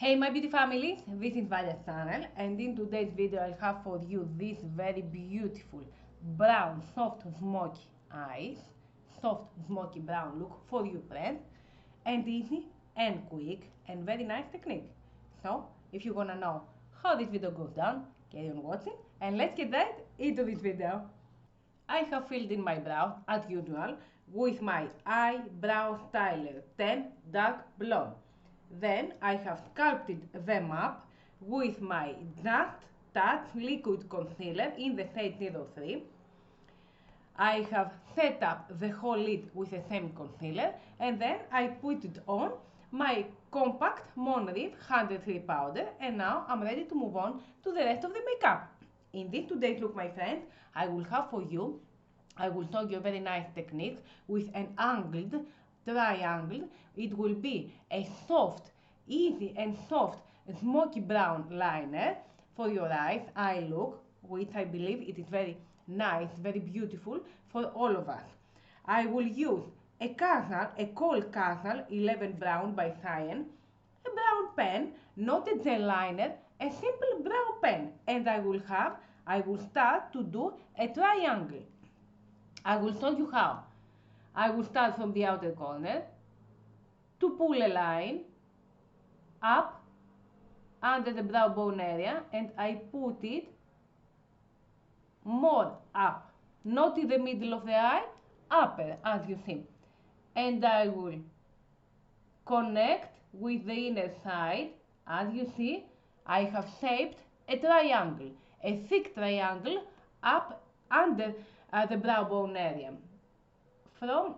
Hey my beauty family, this is VALYA'S channel, and in today's video I have for you this very beautiful brown soft smoky eyes, soft smoky brown look for you friends, and easy and quick and very nice technique. So if you wanna know how this video goes down, carry on watching and let's get right into this video. I have filled in my brows as usual with my eyebrow styler 10 dark blonde. Then I have sculpted them up with my Just Touch liquid concealer in the shade 03. I have set up the whole lid with the same concealer and then I put it on my compact Monreef 103 powder, and now I'm ready to move on to the rest of the makeup. In this today's look, my friends, I will have for you, I will show you a very nice technique with an angled triangle. It will be a soft, easy and soft smoky brown liner for your eyes, eye look, which I believe it is very nice, very beautiful for all of us. I will use a Castle, a cold Castle 11 Brown by Cyan, a brown pen, not a gel liner, a simple brown pen, and I will start to do a triangle. I will show you how. I will start from the outer corner to pull a line up under the brow bone area, and I put it more up, not in the middle of the eye, upper as you see. And I will connect with the inner side. As you see, I have shaped a triangle, a thick triangle up under the brow bone area. From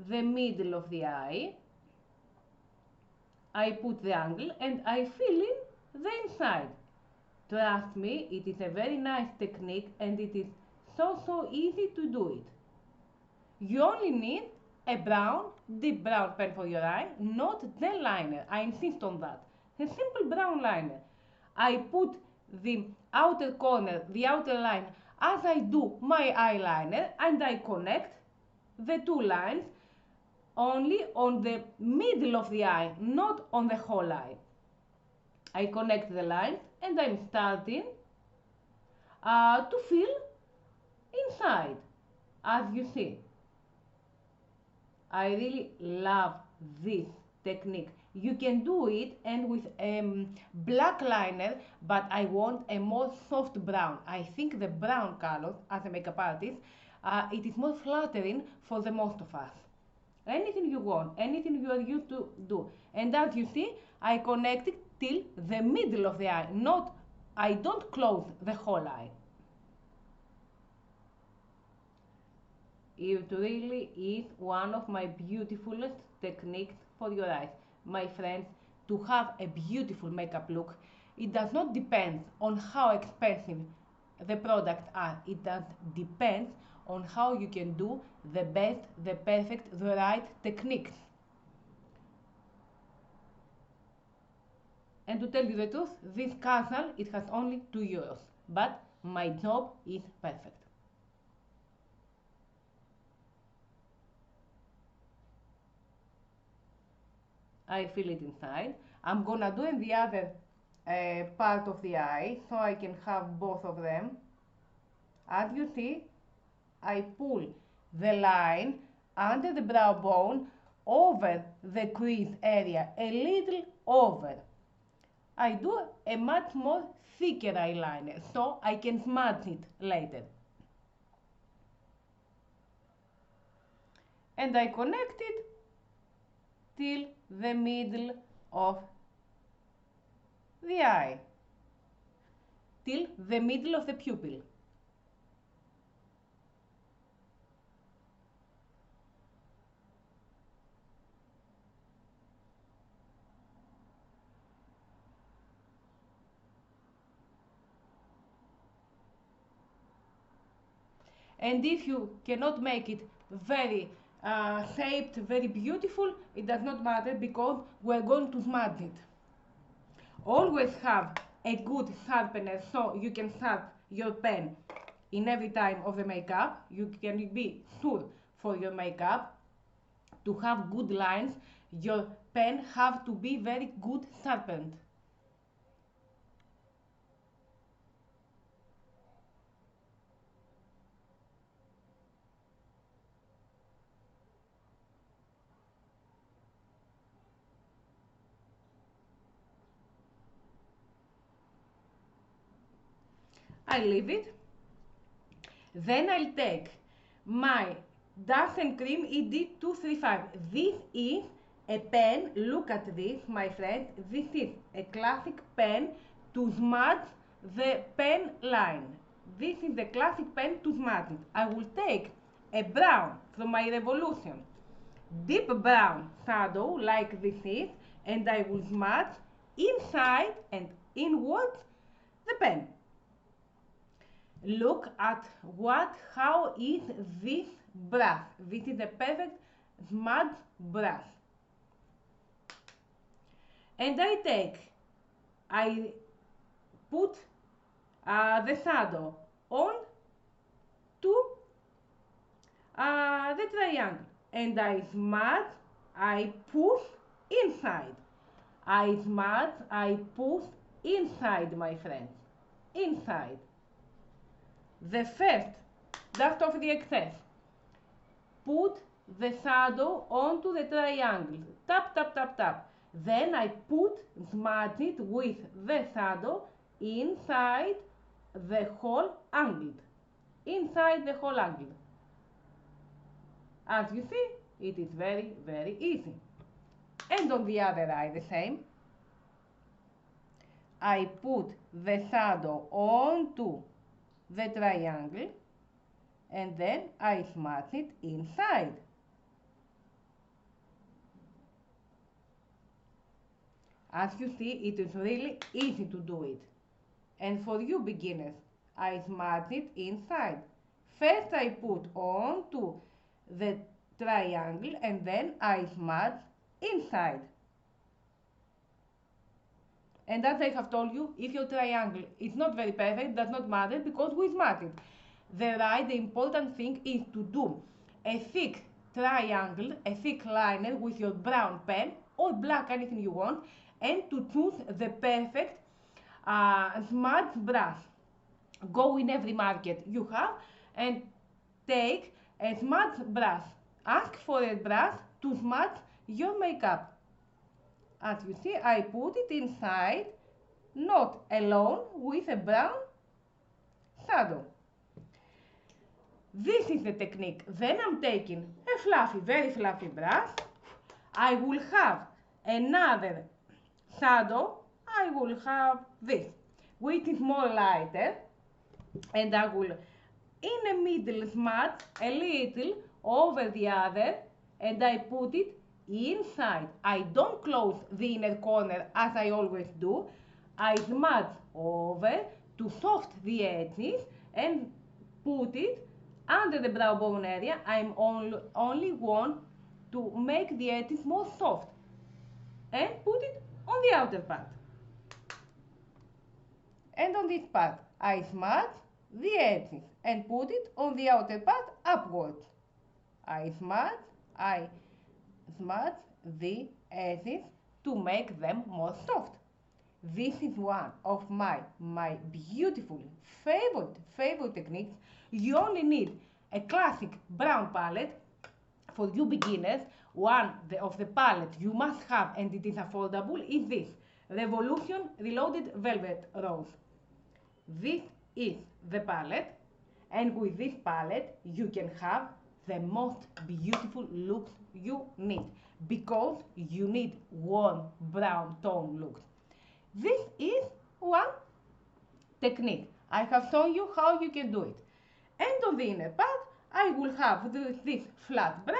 the middle of the eye, I put the angle and I fill in the inside. Trust me, it is a very nice technique and it is so easy to do it. You only need a brown, deep brown pen for your eye, not gel liner. I insist on that. A simple brown liner. I put the outer corner, the outer line, as I do my eyeliner, and I connect the two lines only on the middle of the eye, not on the whole eye. I connect the lines and I'm starting to fill inside, as you see. I really love this technique. You can do it and with black liner, but I want a more soft brown. I think the brown color, as a makeup artist, it is more flattering for the most of us. Anything you want, anything you are used to do. And as you see, I connect it till the middle of the eye, I don't close the whole eye. It really is one of my beautifulest techniques for your eyes. My friends, to have a beautiful makeup look, it does not depend on how expensive the products are. It does depend on how you can do the best, the perfect, the right techniques. And to tell you the truth, this Castle, it has only €2, but my job is perfect. I fill it inside. I'm gonna do in the other part of the eye so I can have both of them. As you see, I pull the line under the brow bone over the crease area, a little over. I do a much more thicker eyeliner so I can smudge it later. And I connect it till the middle of the eye, till the middle of the pupil. And if you cannot make it very shaped, very beautiful, it does not matter because we're going to smudge it. Always have a good sharpener so you can sharpen your pen in every time of the makeup. You can be sure for your makeup to have good lines Your pen have to be very good sharpened. I leave it. Then I'll take my Dark and Cream ED235. This is a pen, look at this, my friend. This is a classic pen to smudge the pen line. This is the classic pen to smudge it. I will take a brown from my Revolution, deep brown shadow like this is, and I will smudge inside and inwards the pen. Look at how is this brush. This is a perfect smudge brush. And I put the shadow on to the triangle. And I smudge, I push inside. I smudge, I push inside, my friends. Inside. The first, dust off the excess. Put the shadow onto the triangle. Tap, tap, tap, tap. Then I smudge it with the shadow inside the whole angle. Inside the whole angle. As you see, it is very, very easy. And on the other eye, the same. I put the shadow onto the triangle and then I smudge it inside. As you see, it is really easy to do it. And for you beginners, I smudge it inside. First I put onto the triangle and then I smudge inside. And as I have told you, if your triangle is not very perfect, does not matter because we smudge it. The important thing is to do a thick triangle, a thick liner with your brown pen or black, anything you want, and to choose the perfect smudge brush. Go in every market you have and take a smudge brush. Ask for a brush to smudge your makeup. As you see, I put it inside, not alone, with a brown shadow. This is the technique. Then I'm taking a fluffy, very fluffy brush. I will have another shadow. I will have this, which is more lighter. And I will, in the middle, smudge a little over the other, and I put it inside. I don't close the inner corner as I always do. I smudge over to soft the edges and put it under the brow bone area. I'm only want to make the edges more soft and put it on the outer part. And on this part, I smudge the edges and put it on the outer part upwards. I smudge the edges to make them more soft. This is one of my beautiful favorite techniques. You only need a classic brown palette. For you beginners, one of the palettes you must have, and it is affordable, is this Revolution Reloaded Velvet Rose. This is the palette, and with this palette you can have the most beautiful looks you need, because you need warm brown tone looks. This is one technique. I have shown you how you can do it. And on the inner part, I will have this flat brush,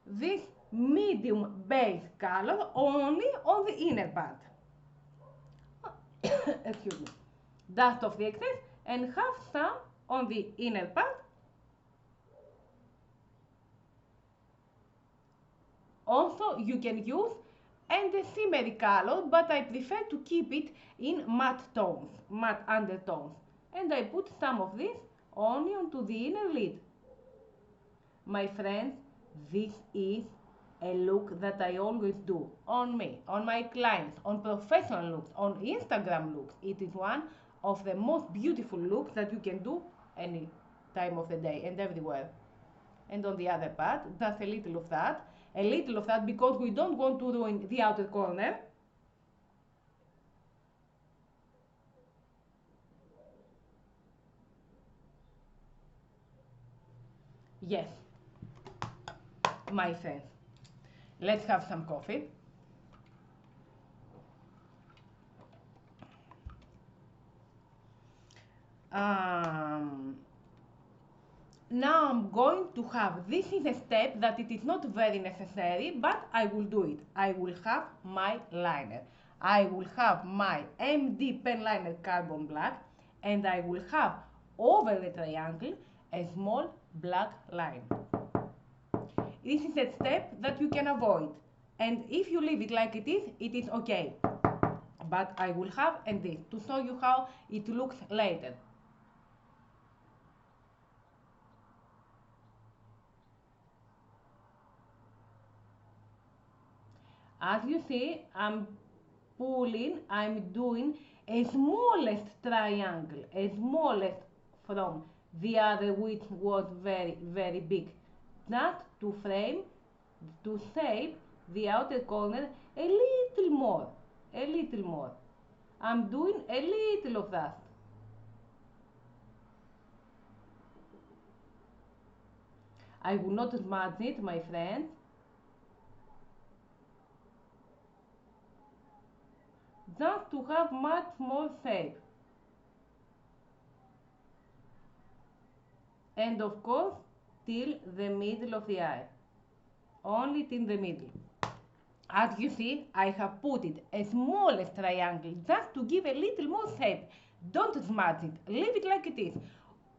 this medium base color only on the inner part. Excuse me. Dust off the excess and have some on the inner part. Also, you can use and a shimmery color, but I prefer to keep it in matte tones, matte undertones. And I put some of this only onto the inner lid. My friends, this is a look that I always do on me, on my clients, on professional looks, on Instagram looks. It is one of the most beautiful looks that you can do any time of the day and everywhere. And on the other part, just a little of that because we don't want to ruin the outer corner. Yes, my friends, let's have some coffee. Now I'm going to have, this is a step that it is not very necessary, but I will do it. I will have my liner. I will have my MD pen liner carbon black, and I will have over the triangle a small black line. This is a step that you can avoid, and if you leave it like it is okay. But I will have and this to show you how it looks later. As you see, I'm doing a smallest triangle, a smallest from the other which was very, very big. Just to frame, to shape the outer corner a little more, a little more. I'm doing a little of that. I will not smudge it, my friends. Just to have much more shape. And of course, till the middle of the eye. Only till the middle. As you see, I have put it a smallest triangle just to give a little more shape. Don't smudge it, leave it like it is.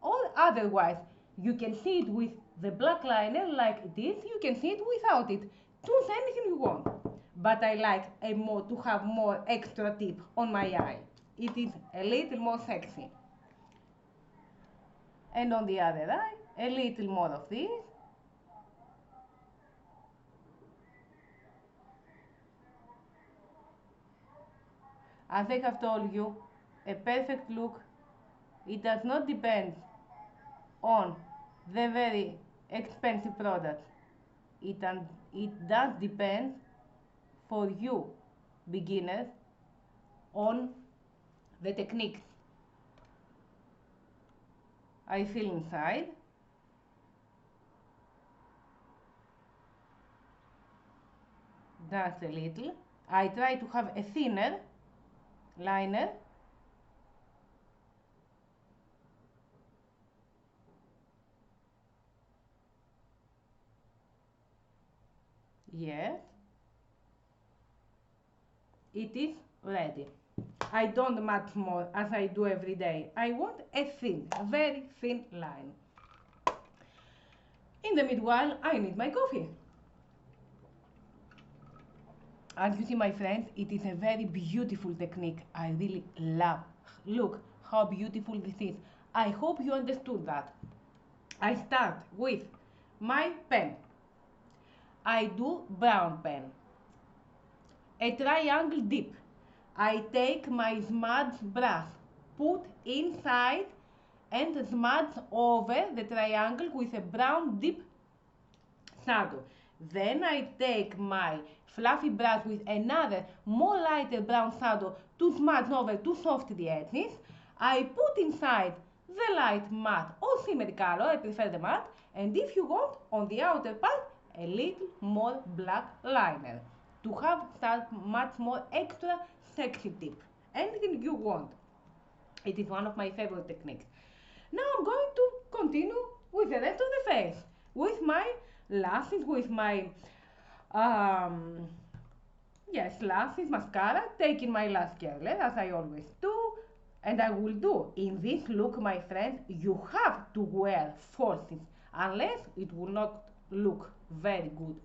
Or otherwise, you can see it with the black liner like it is, you can see it without it. Choose anything you want. But I like to have more extra tip on my eye. It is a little more sexy. And on the other eye, a little more of this. As I have told you, a perfect look, it does not depend on the very expensive product. It does depend for you, beginners, on the techniques. I feel inside. Just a little. I try to have a thinner liner. Yes. It is ready. I don't much more as I do every day. I want a thin, very thin line. In the meanwhile, I need my coffee. As you see, my friends, it is a very beautiful technique. I really love. Look how beautiful this is. I hope you understood that. I start with my pen. I do brown pen. A triangle dip. I take my smudge brush, put inside and smudge over the triangle with a brown dip shadow. Then I take my fluffy brush with another more lighter brown shadow to smudge over to soften the edges. I put inside the light matte or shimmer color, I prefer the matte, and if you want, on the outer part, a little more black liner to have that much more extra sexy tip. Anything you want. It is one of my favorite techniques. Now I'm going to continue with the rest of the face, with my lashes, with my lashes, mascara, taking my lash curler as I always do, and I will do. In this look, my friends, you have to wear falsies, unless it will not look very good.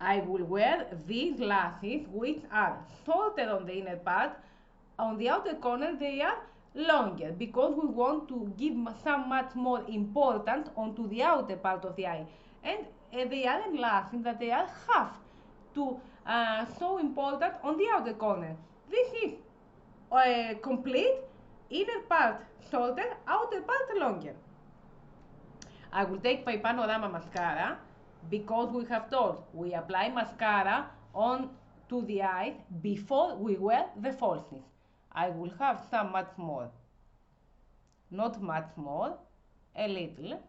I will wear these lashes, which are shorter on the inner part. On the outer corner they are longer because we want to give some much more importance onto the outer part of the eye. And they aren't lasting, that they are half to so important on the outer corner. This is complete, inner part shorter, outer part longer. I will take my panorama mascara because we have told we apply mascara on to the eyes before we wear the falsies. I will have some much more, not much more, a little,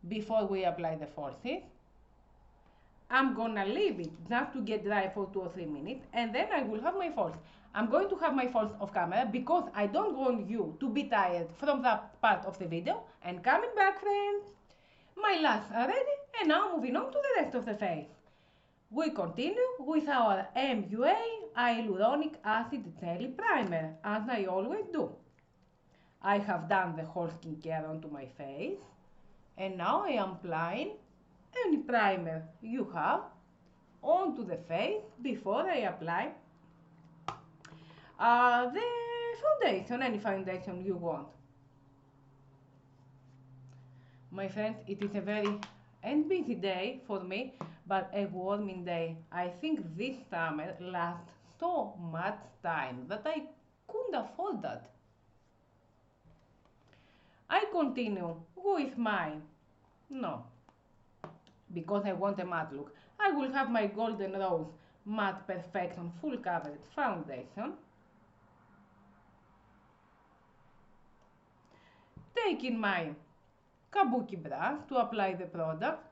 before we apply the falsies. I'm gonna leave it just to get dry for 2 or 3 minutes, and then I will have my false. I'm going to have my false off camera because I don't want you to be tired from that part of the video. And coming back, friends, my lashes are ready, and now moving on to the rest of the face. We continue with our MUA Hyaluronic Acid Jelly Primer, as I always do. I have done the whole skincare onto my face, and now I am applying any primer you have onto the face before I apply the foundation, any foundation you want. My friends, it is a very and busy day for me, but a warming day. I think this summer lasts so much time that I couldn't afford that. I continue with no, because I want a matte look. I will have my Golden Rose Matte Perfection Full Coverage Foundation. Taking my kabuki brush to apply the product.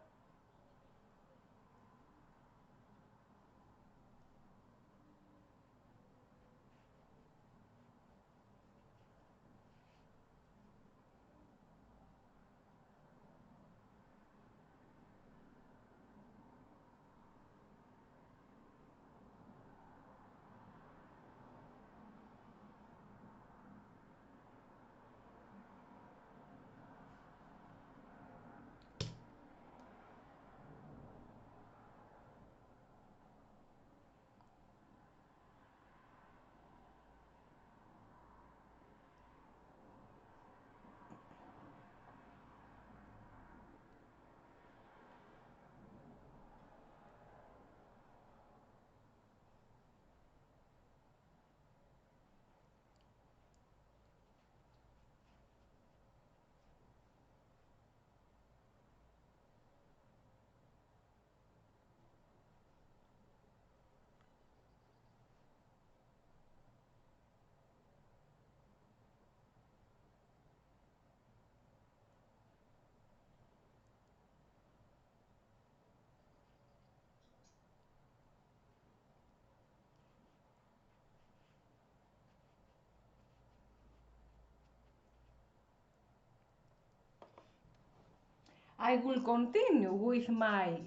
I will continue with my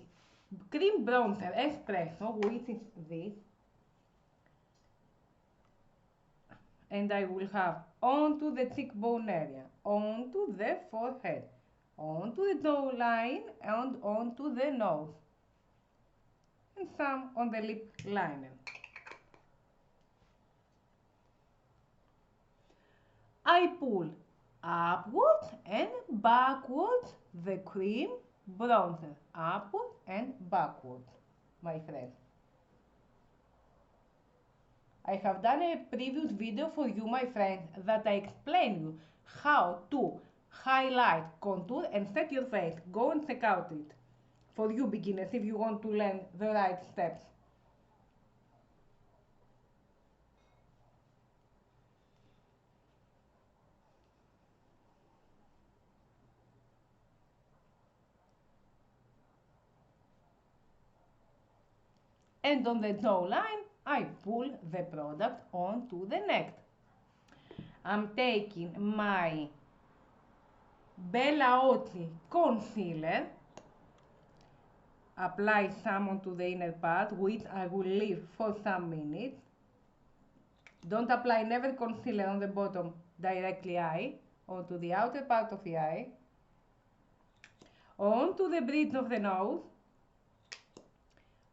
cream bronzer espresso, which is this, and I will have onto the cheekbone area, onto the forehead, onto the jawline, and onto the nose, and some on the lip liner. I pull upwards and backwards the cream bronzer, upwards and backwards, my friends. I have done a previous video for you, my friends, that I explain you how to highlight, contour and set your face. Go and check out it for you beginners if you want to learn the right steps. And on the jawline, I pull the product onto the neck. I'm taking my Bella Oci concealer, apply some onto the inner part, which I will leave for some minutes. Don't apply never concealer on the bottom directly eye, onto the outer part of the eye, onto the bridge of the nose,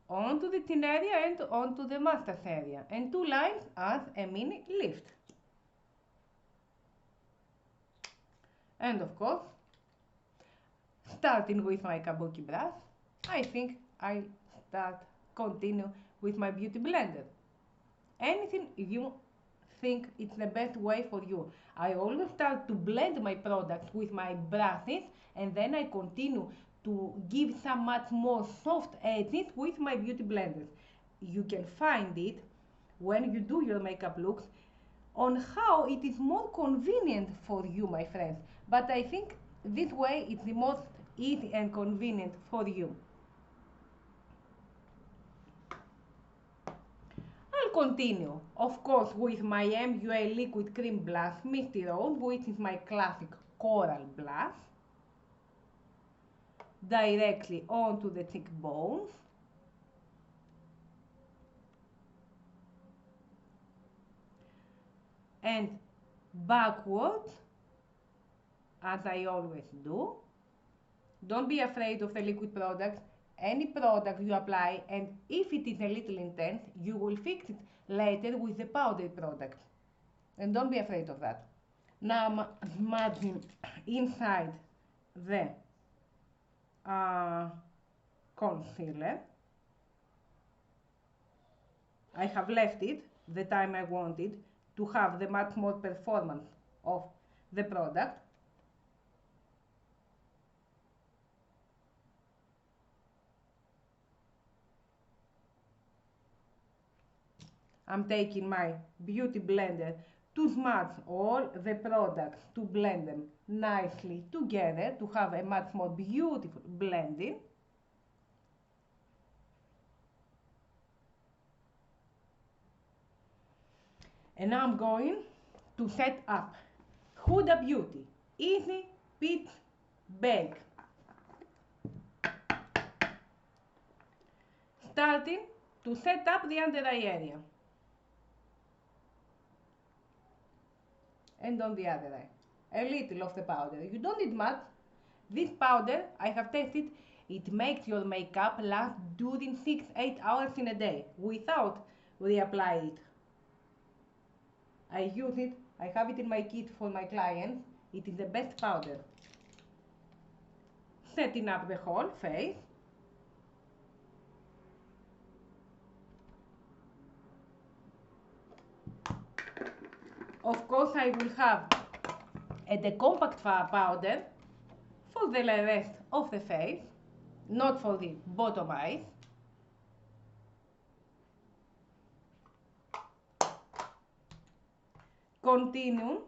onto the chin area and onto the mustache area, and two lines as a mini lift. And of course, starting with my kabuki brush, I think I'll continue with my beauty blender. Anything you think it's the best way for you. I always start to blend my products with my brushes, and then I continue to give some much more soft edges with my beauty blenders. You can find it when you do your makeup looks on how it is more convenient for you, my friends. But I think this way it's the most easy and convenient for you. I'll continue, of course, with my MUA Liquid Cream Blush Misty Rose, which is my classic coral blush, directly onto the cheekbones. And backwards, as I always do. Don't be afraid of the liquid products. Any product you apply, and if it is a little intense, you will fix it later with the powdered product. And don't be afraid of that. Now I'm smudging inside the concealer. I have left it the time I wanted to have the much more performance of the product. I'm taking my beauty blender to smudge all the products, to blend them nicely together, to have a much more beautiful blending. And now I'm going to set up Huda Beauty Easy Pitch Bake. Starting to set up the under eye area. And on the other eye, a little of the powder. You don't need much. This powder, I have tested, it makes your makeup last during 6-8 hours in a day without reapply it. I use it, I have it in my kit for my clients. It is the best powder. Setting up the whole face. Of course, I will have the compact powder for the rest of the face, not for the bottom eyes. Continue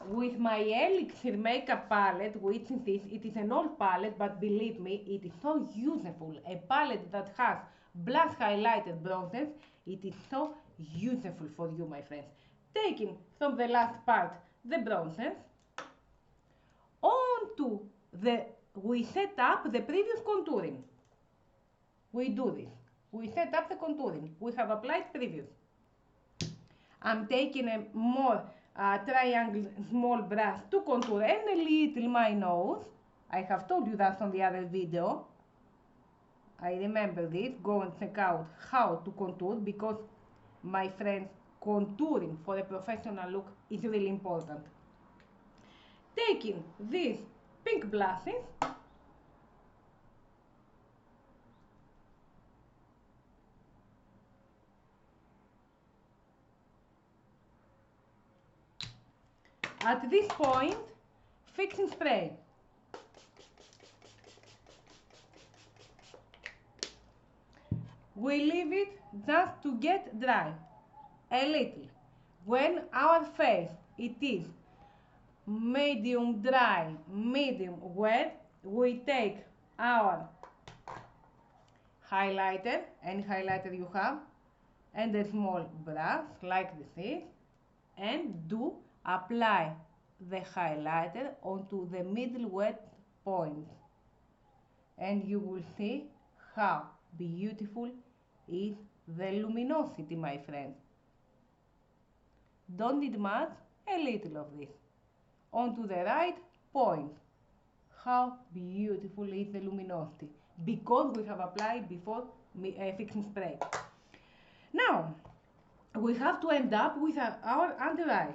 with my Elixir makeup palette, which is this. It is an old palette, but believe me, it is so useful. A palette that has blush highlighted bronzers, it is so useful for you, my friends. Taking from the last part the bronzers, onto we set up the previous contouring. We do this. We set up the contouring. We have applied previous. I'm taking a more triangle small brush to contour and a little my nose. I have told you that on the other video. I remember this. Go and check out how to contour, because my friends, contouring for a professional look is really important. Taking these pink blushes, at this point, fixing spray. We leave it just to get dry a little. When our face it is medium dry, medium wet, we take our highlighter, any highlighter you have, and a small brush like this, and do apply the highlighter onto the middle wet point, and you will see how beautiful is the luminosity, my friend. Don't need much, a little of this. Onto the right point. How beautiful is the luminosity, because we have applied before fixing spray. Now, we have to end up with our under eyes.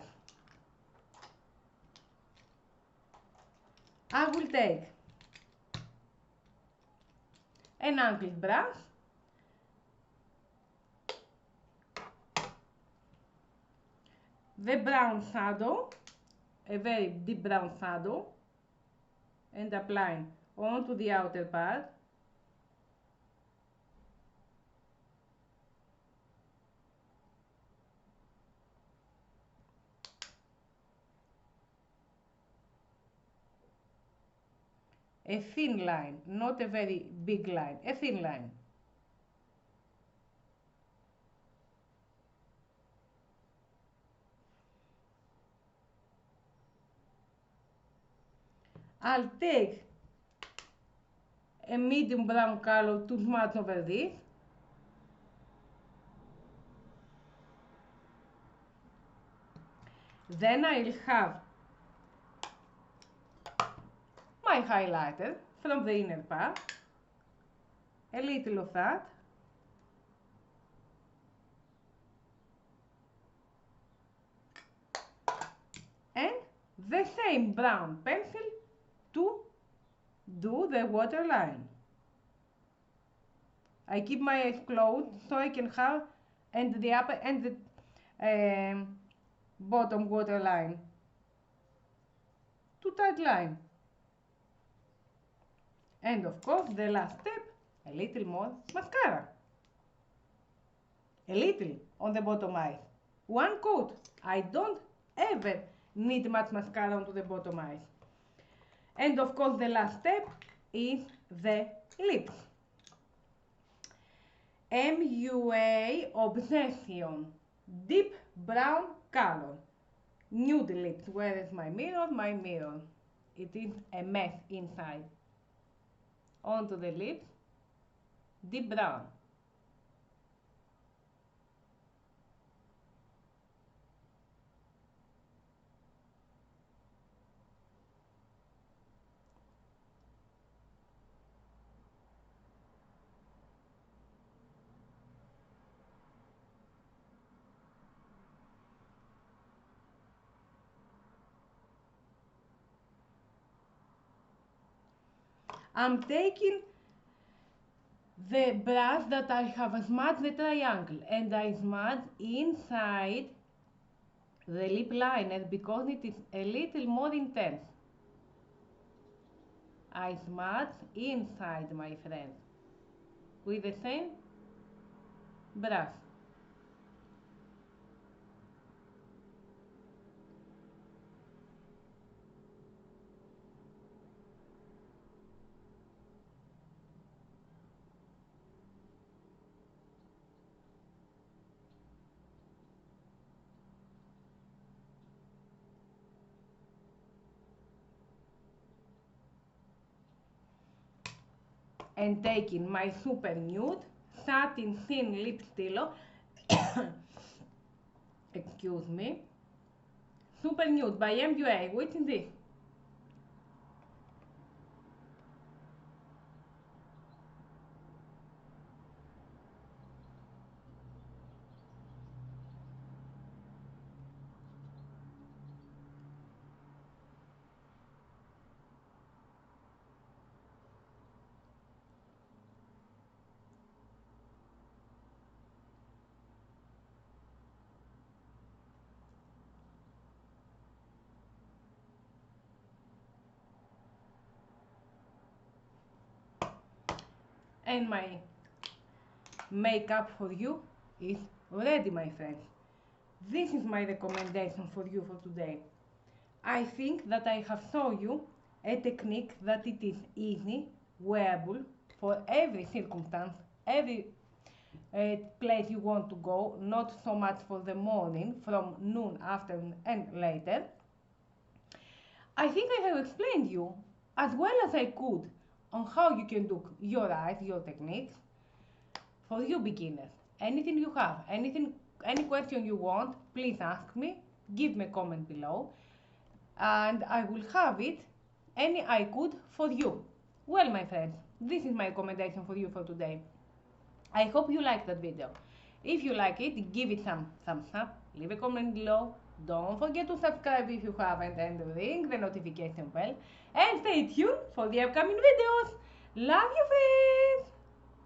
I will take an angled brush, the brown shadow, a very deep brown shadow, and applying onto the outer part. A thin line, not a very big line, a thin line. I'll take a medium brown color to smudge over this. Then I'll have my highlighter from the inner part, a little of that, and the same brown pencil to do the waterline. I keep my eyes closed so I can have and the upper and the bottom waterline to tight line. And of course, the last step, a little more mascara. A little on the bottom eye. One coat. I don't ever need much mascara onto the bottom eyes. And of course, the last step is the lips. MUA Obsession Deep Brown Color. Nude lips. Where is my mirror? My mirror. It is a mess inside. Onto the lips. Deep brown. I'm taking the brush that I have smudged the triangle and I smudge inside the lip liner because it is a little more intense. I smudge inside, my friend, with the same brush. And taking my super nude satin thin lip stylo, excuse me, super nude by MUA, which is this? And my makeup for you is ready, my friends. This is my recommendation for you for today. I think that I have shown you a technique that it is easy, wearable for every circumstance, every place you want to go, not so much for the morning, from noon, afternoon and later. I think I have explained you as well as I could on how you can do your eyes, your techniques for you beginners. Anything you have, any question you want, please ask me, give me a comment below, and I will have it any I could for you. Well, my friends, this is my recommendation for you for today. I hope you liked that video. If you like it, give it some thumbs up, leave a comment below. Don't forget to subscribe if you haven't and ring the notification bell. And stay tuned for the upcoming videos. Love you, friends!